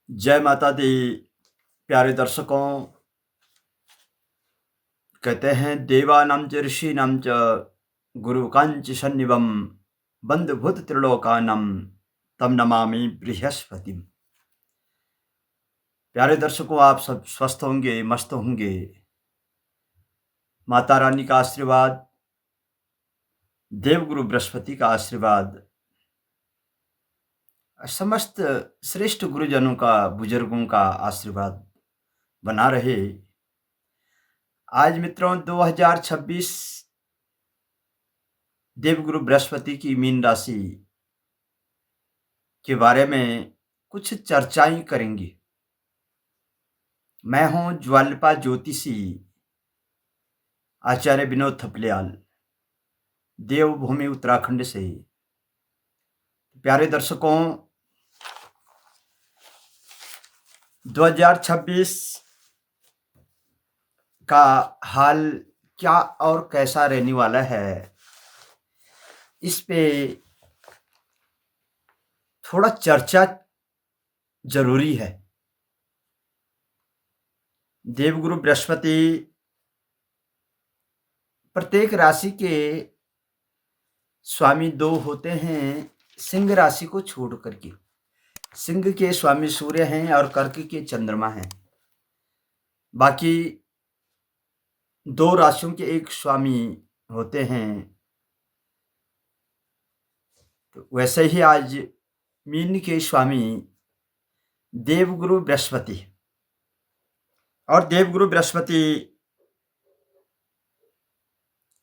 जय माता दी। प्यारे दर्शकों, कहते हैं देवानां च ऋषीणां च गुरुकांच सन्निवं बंधुभूत त्रिलोकानां तम नमामि बृहस्पतिम। प्यारे दर्शकों, आप सब स्वस्थ होंगे, मस्त होंगे। माता रानी का आशीर्वाद, देवगुरु बृहस्पति का आशीर्वाद, समस्त श्रेष्ठ गुरुजनों का, बुजुर्गों का आशीर्वाद बना रहे। आज मित्रों 2026 देवगुरु बृहस्पति की मीन राशि के बारे में कुछ चर्चाएं करेंगे। मैं हूं ज्वालपा ज्योतिषी आचार्य विनोद थपलियाल, देवभूमि उत्तराखंड से। प्यारे दर्शकों, 2026 का हाल क्या और कैसा रहने वाला है, इस पे थोड़ा चर्चा जरूरी है। देवगुरु बृहस्पति प्रत्येक राशि के स्वामी दो होते हैं, सिंह राशि को छोड़ करके। सिंह के स्वामी सूर्य हैं और कर्क के चंद्रमा हैं। बाकी दो राशियों के एक स्वामी होते हैं। तो वैसे ही आज मीन के स्वामी देवगुरु बृहस्पति, और देवगुरु बृहस्पति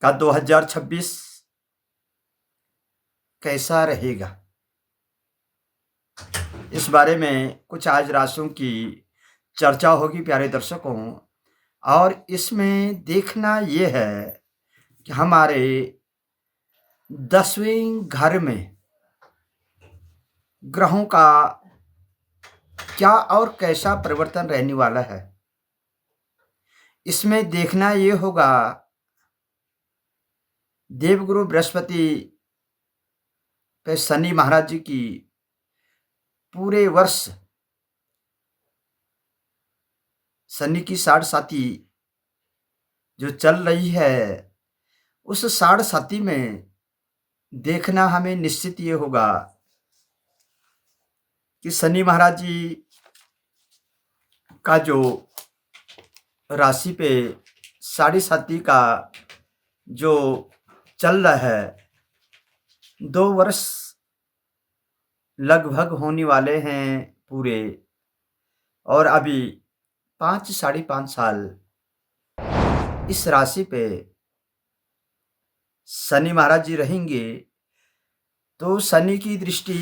का 2026 कैसा रहेगा, इस बारे में कुछ आज राशियों की चर्चा होगी प्यारे दर्शकों। और इसमें देखना यह है कि हमारे 10वें घर में ग्रहों का क्या और कैसा परिवर्तन रहने वाला है। इसमें देखना ये होगा, देवगुरु बृहस्पति पे शनि महाराज जी की पूरे वर्ष शनि की साढ़ साती जो चल रही है, उस साढ़ साती में देखना हमें निश्चित ये होगा कि शनि महाराज जी का जो राशि पे साढ़े साती का जो चल रहा है, 2 वर्ष लगभग होने वाले हैं पूरे, और अभी 5 साढ़े 5 साल इस राशि पे शनि महाराज जी रहेंगे। तो शनि की दृष्टि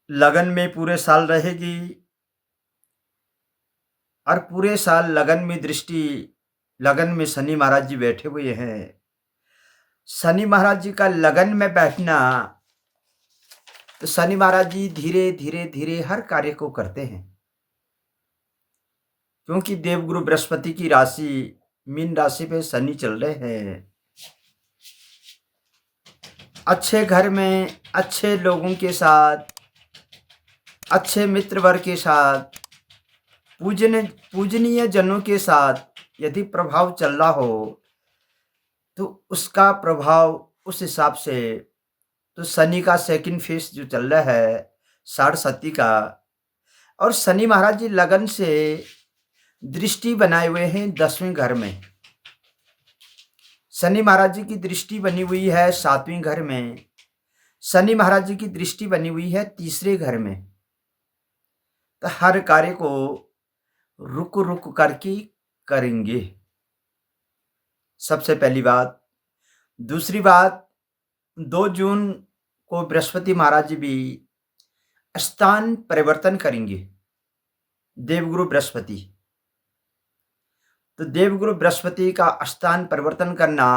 लगन में पूरे साल रहेगी, और पूरे साल लगन में दृष्टि, लगन में शनि महाराज जी बैठे हुए हैं। शनि महाराज जी का लगन में बैठना, तो शनि महाराज जी धीरे धीरे धीरे हर कार्य को करते हैं, क्योंकि देवगुरु बृहस्पति की राशि मीन राशि पे शनि चल रहे हैं। अच्छे घर में अच्छे लोगों के साथ, अच्छे मित्र वर्ग के साथ, पूजनीय जनों के साथ यदि प्रभाव चल रहा हो, तो उसका प्रभाव उस हिसाब से, तो शनि का सेकंड फेस जो चल रहा है साढ़ साती का, और शनि महाराज जी लगन से दृष्टि बनाए हुए हैं 10वें घर में। शनि महाराज जी की दृष्टि बनी हुई है 7वें घर में। शनि महाराज जी की दृष्टि बनी हुई है 3रे घर में। तो हर कार्य को रुक रुक करके करेंगे, सबसे पहली बात। दूसरी बात, 2 जून को बृहस्पति महाराज जी भी स्थान परिवर्तन करेंगे, देवगुरु बृहस्पति। तो देवगुरु बृहस्पति का स्थान परिवर्तन करना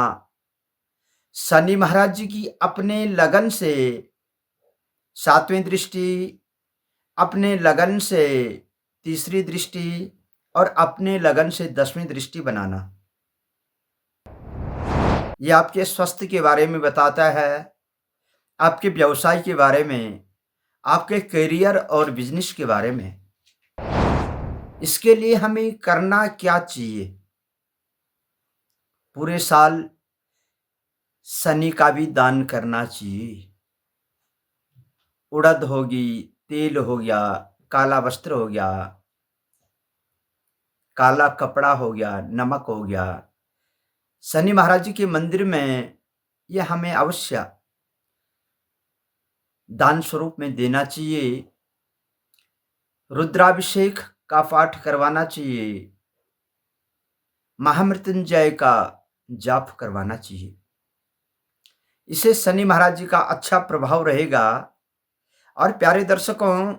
शनि महाराज जी की अपने लगन से 7वीं दृष्टि, अपने लगन से 3री दृष्टि, और अपने लगन से 10वीं दृष्टि बनाना। यह आपके स्वास्थ्य के बारे में बताता है, आपके व्यवसाय के बारे में, आपके करियर और बिजनेस के बारे में। इसके लिए हमें करना क्या चाहिए? पूरे साल शनि का भी दान करना चाहिए। उड़द होगी, तेल हो गया, काला वस्त्र हो गया, काला कपड़ा हो गया, नमक हो गया। शनि महाराज जी के मंदिर में ये हमें अवश्य दान स्वरूप में देना चाहिए। रुद्राभिषेक का पाठ करवाना चाहिए। महामृत्युंजय का जाप करवाना चाहिए। इससे शनि महाराज जी का अच्छा प्रभाव रहेगा। और प्यारे दर्शकों,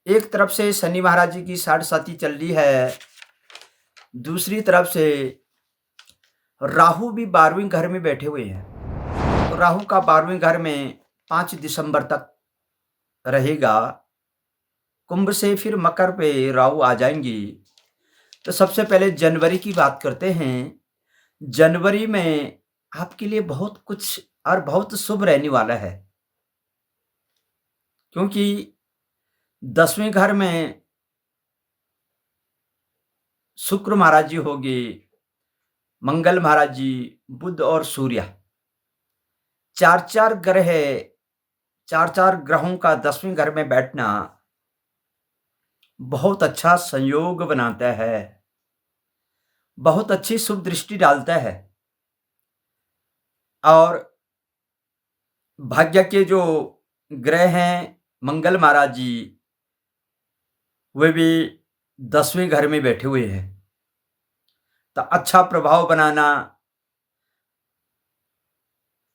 एक तरफ से शनि महाराज जी की साढ़ेसाती चल रही है, दूसरी तरफ से राहु भी 12वें घर में बैठे हुए हैं। तो राहु का 12वें घर में 5 दिसंबर तक रहेगा। कुंभ से फिर मकर पे राहु आ जाएंगी। तो सबसे पहले जनवरी की बात करते हैं। जनवरी में आपके लिए बहुत कुछ और बहुत शुभ रहने वाला है, क्योंकि 10वें घर में शुक्र महाराज जी होंगे, मंगल महाराज जी, बुध और सूर्य, चार चार ग्रहों का 10वें घर में बैठना बहुत अच्छा संयोग बनाता है, बहुत अच्छी शुभ दृष्टि डालता है। और भाग्य के जो ग्रह हैं मंगल महाराज जी, वे भी 10वें घर में बैठे हुए हैं। तो अच्छा प्रभाव बनाना।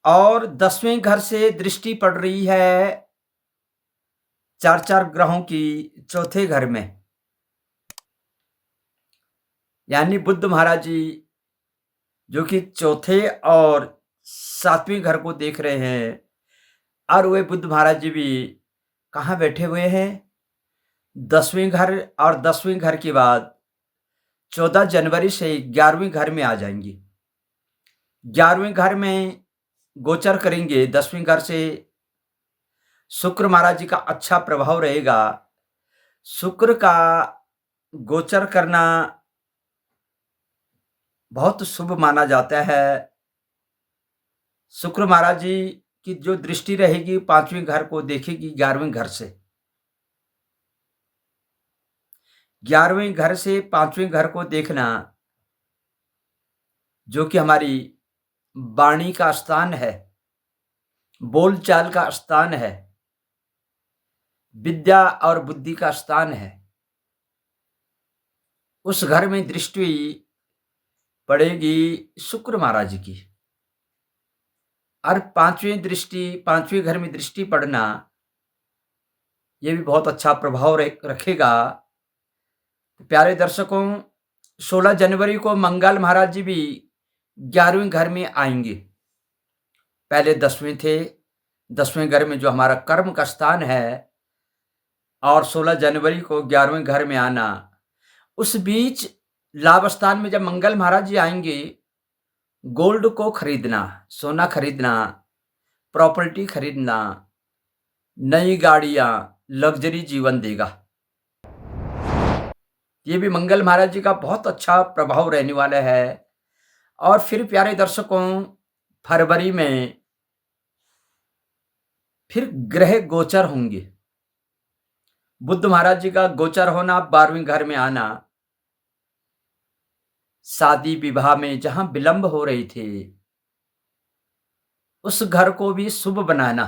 और 10वें घर से दृष्टि पड़ रही है चार ग्रहों की चौथे घर में, यानी बुध महाराज जी जो कि चौथे और 7वें घर को देख रहे हैं। और वे बुध महाराज जी भी कहाँ बैठे हुए हैं? 10वें घर। और 10वें घर के बाद 14 जनवरी से 11वें घर में आ जाएंगे। 11वें घर में गोचर करेंगे। 10वें घर से शुक्र महाराज जी का अच्छा प्रभाव रहेगा। शुक्र का गोचर करना बहुत शुभ माना जाता है। शुक्र महाराज जी की जो दृष्टि रहेगी 5वें घर को देखेगी 11वें घर से। 11वें घर से 5वें घर को देखना, जो कि हमारी वाणी का स्थान है, बोलचाल का स्थान है, विद्या और बुद्धि का स्थान है, उस घर में दृष्टि पड़ेगी शुक्र महाराज जी की। और 5वें घर में दृष्टि पड़ना ये भी बहुत अच्छा प्रभाव रखेगा। प्यारे दर्शकों, 16 जनवरी को मंगल महाराज जी भी 11वें घर में आएंगे। पहले 10वें थे, 10वें घर में जो हमारा कर्म का स्थान है, और 16 जनवरी को 11वें घर में आना। उस बीच लाभ स्थान में जब मंगल महाराज जी आएंगे, गोल्ड को खरीदना, सोना खरीदना, प्रॉपर्टी खरीदना, नई गाड़ियां, लग्जरी जीवन देगा। ये भी मंगल महाराज जी का बहुत अच्छा प्रभाव रहने वाला है। और फिर प्यारे दर्शकों, फरवरी में फिर ग्रह गोचर होंगे। बुध महाराज जी का गोचर होना, 12वें घर में आना, शादी विवाह में जहां विलंब हो रही थे उस घर को भी शुभ बनाना।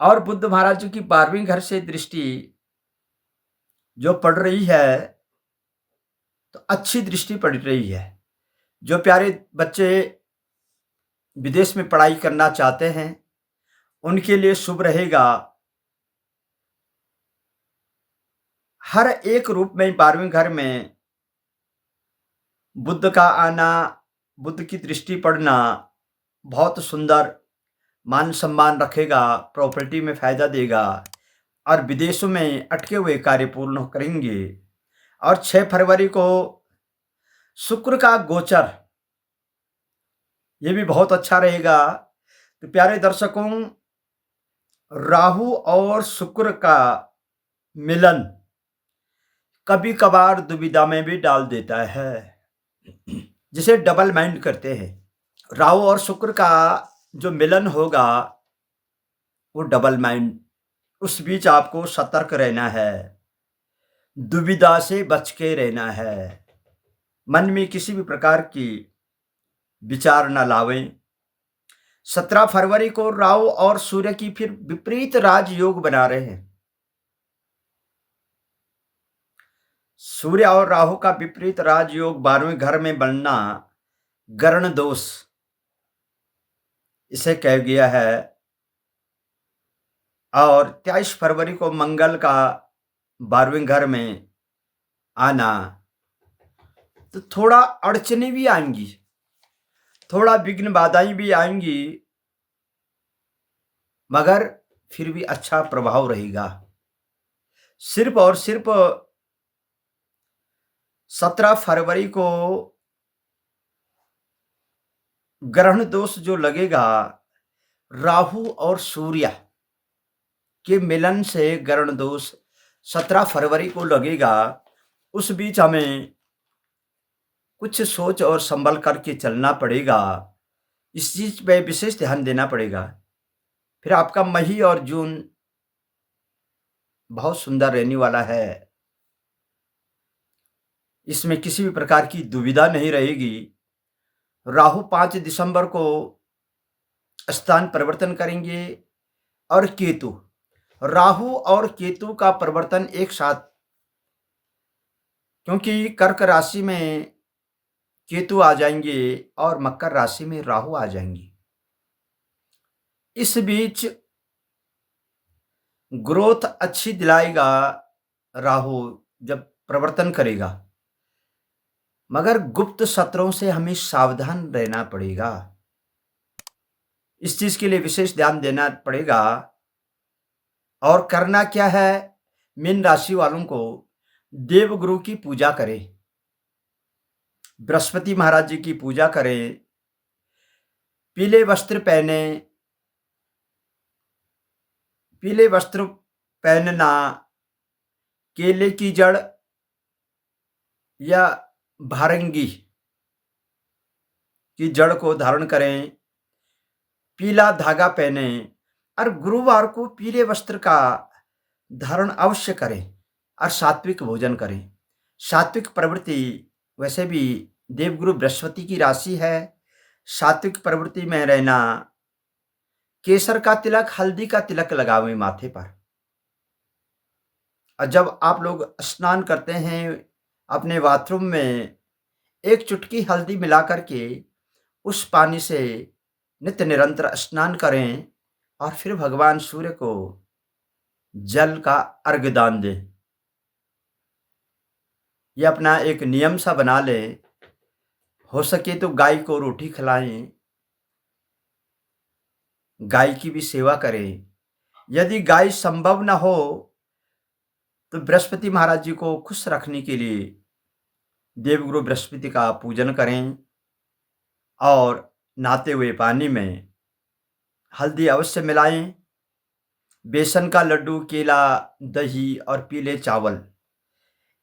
और बुध महाराज जी की 12वें घर से दृष्टि जो पड़ रही है, तो अच्छी दृष्टि पड़ रही है। जो प्यारे बच्चे विदेश में पढ़ाई करना चाहते हैं उनके लिए शुभ रहेगा। हर एक रूप में 12वें घर में बुध का आना, बुध की दृष्टि पड़ना बहुत सुंदर मान सम्मान रखेगा, प्रॉपर्टी में फायदा देगा, और विदेशों में अटके हुए कार्य पूर्ण करेंगे। और 6 फरवरी को शुक्र का गोचर, ये भी बहुत अच्छा रहेगा। तो प्यारे दर्शकों, राहु और शुक्र का मिलन कभी कभार दुविधा में भी डाल देता है, जिसे डबल माइंड करते हैं। राहु और शुक्र का जो मिलन होगा वो डबल माइंड, उस बीच आपको सतर्क रहना है, दुविधा से बच के रहना है, मन में किसी भी प्रकार की विचार न लावें। 17 फरवरी को राहु और सूर्य की फिर विपरीत राजयोग बना रहे हैं। सूर्य और राहु का विपरीत राजयोग 12वें घर में बनना गरण दोष इसे कह गया है। और 23 फरवरी को मंगल का 12वें घर में आना, तो थोड़ा अड़चने भी आएंगी, थोड़ा विघ्न बाधाएं भी आएंगी, मगर फिर भी अच्छा प्रभाव रहेगा। सिर्फ और सिर्फ 17 फरवरी को ग्रहण दोष जो लगेगा, राहु और सूर्य के मिलन से ग्रहण दोष 17 फरवरी को लगेगा। उस बीच हमें कुछ सोच और संभल करके चलना पड़ेगा, इस चीज पे विशेष ध्यान देना पड़ेगा। फिर आपका मई और जून बहुत सुंदर रहने वाला है, इसमें किसी भी प्रकार की दुविधा नहीं रहेगी। राहु 5 दिसंबर को स्थान परिवर्तन करेंगे और केतु, राहु और केतु का परिवर्तन एक साथ, क्योंकि कर्क राशि में केतु आ जाएंगे और मकर राशि में राहु आ जाएंगे। इस बीच ग्रोथ अच्छी दिलाएगा राहु जब परिवर्तन करेगा, मगर गुप्त शत्रुओं से हमें सावधान रहना पड़ेगा। इस चीज के लिए विशेष ध्यान देना पड़ेगा। और करना क्या है, मीन राशि वालों को देवगुरु की पूजा करें, बृहस्पति महाराज जी की पूजा करें, पीले वस्त्र पहने, पीले वस्त्र पहनना, केले की जड़ या भारंगी की जड़ को धारण करें, पीला धागा पहने और गुरुवार को पीले वस्त्र का धारण अवश्य करें और सात्विक भोजन करें। सात्विक प्रवृत्ति वैसे भी देवगुरु बृहस्पति की राशि है। सात्विक प्रवृत्ति में रहना, केसर का तिलक, हल्दी का तिलक लगावें माथे पर। और जब आप लोग स्नान करते हैं अपने बाथरूम में, एक चुटकी हल्दी मिला करके उस पानी से नित्य निरंतर स्नान करें और फिर भगवान सूर्य को जल का अर्घ्य दान दें। ये अपना एक नियम सा बना लें। हो सके तो गाय को रोटी खिलाएं, गाय की भी सेवा करें। यदि गाय संभव न हो तो बृहस्पति महाराज जी को खुश रखने के लिए देवगुरु बृहस्पति का पूजन करें और नहाते हुए पानी में हल्दी अवश्य मिलाएं। बेसन का लड्डू, केला, दही और पीले चावल,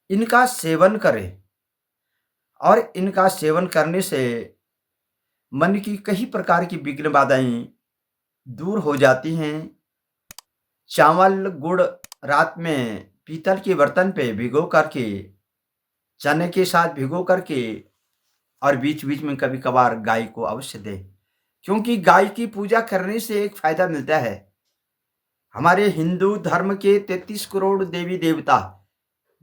इनका सेवन करें। और इनका सेवन करने से मन की कई प्रकार की विघ्न बाधाएं दूर हो जाती हैं। चावल गुड़ रात में पीतल के बर्तन पे भिगो करके, चने के साथ भिगो करके, और बीच बीच में कभी कभार गाय को अवश्य दे, क्योंकि गाय की पूजा करने से एक फायदा मिलता है। हमारे हिंदू धर्म के 33 करोड़ देवी देवता,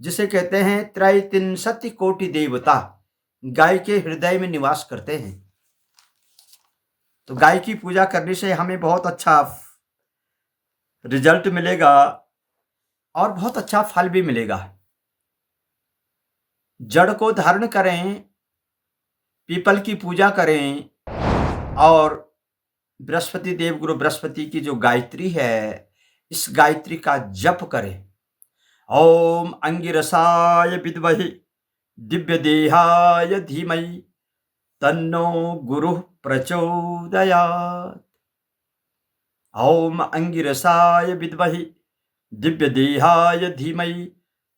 जिसे कहते हैं त्रैतिंशत कोटि देवता, गाय के हृदय में निवास करते हैं। तो गाय की पूजा करने से हमें बहुत अच्छा रिजल्ट मिलेगा और बहुत अच्छा फल भी मिलेगा। जड़ को धारण करें, पीपल की पूजा करें और बृहस्पति देव गुरु बृहस्पति की जो गायत्री है, इस गायत्री का जप करें। ओम अंगिरसाय विद्महे दिव्य देहाय धीमहि तन्नो गुरु प्रचोदयात्। ओम अंगिरसाय विद्महि दिव्य देहाय धीमहि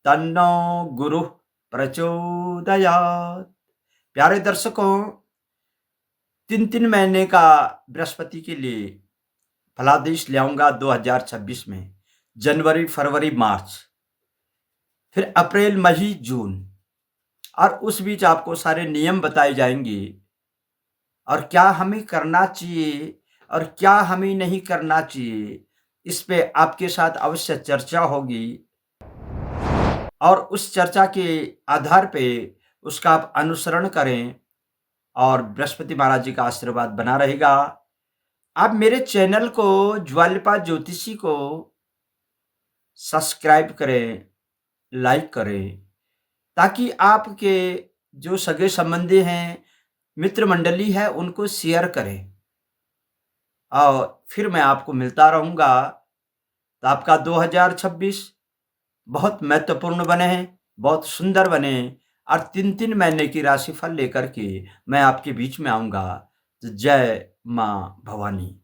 तन्नो गुरु प्रचोदयात्। प्यारे दर्शकों, 3 महीने का बृहस्पति के लिए फलादेश ले आऊंगा 2026 में। जनवरी, फरवरी, मार्च, फिर अप्रैल, मई, जून, और उस बीच आपको सारे नियम बताए जाएंगे और क्या हमें करना चाहिए और क्या हमें नहीं करना चाहिए, इस पे आपके साथ अवश्य चर्चा होगी और उस चर्चा के आधार पे उसका आप अनुसरण करें और बृहस्पति महाराज जी का आशीर्वाद बना रहेगा। आप मेरे चैनल को ज्वालपाल ज्योतिषी को सब्सक्राइब करें, लाइक करें, ताकि आपके जो सगे संबंधी हैं, मित्र मंडली है, उनको शेयर करें और फिर मैं आपको मिलता रहूँगा। तो आपका 2026 बहुत महत्वपूर्ण बने, बहुत सुंदर बने और 3-3 महीने की राशिफल लेकर के मैं आपके बीच में आऊँगा। तो जय माँ भवानी।